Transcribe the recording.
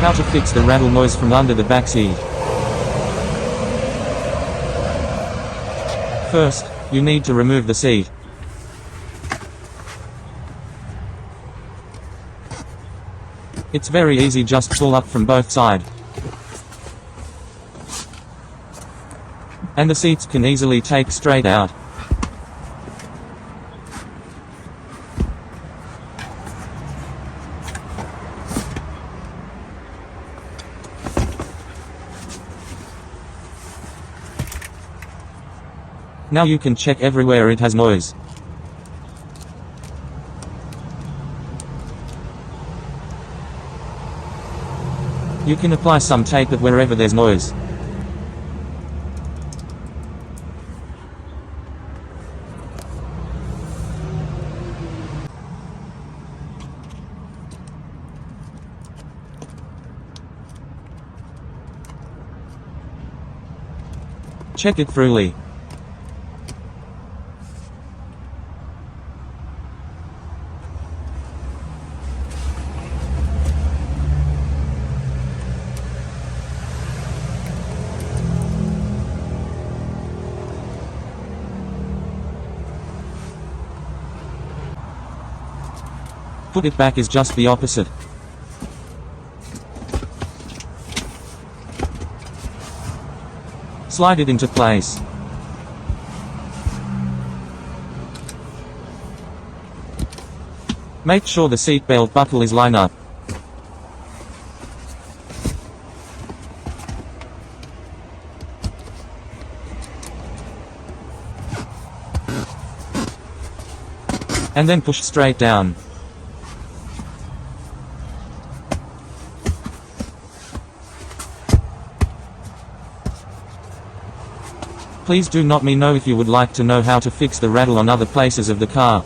How to fix the rattle noise from under the backseat. First, you need to remove the seat. It's very easy, just pull up from both sides. And the seats can easily take straight out. Now you can check everywhere it has noise. You can apply some tape at wherever there's noise. Check it thoroughly. Put it back is just the opposite. Slide it into place. Make sure the seat belt buckle is lined up. And then push straight down. Please do let me know if you would like to know how to fix the rattle on other places of the car.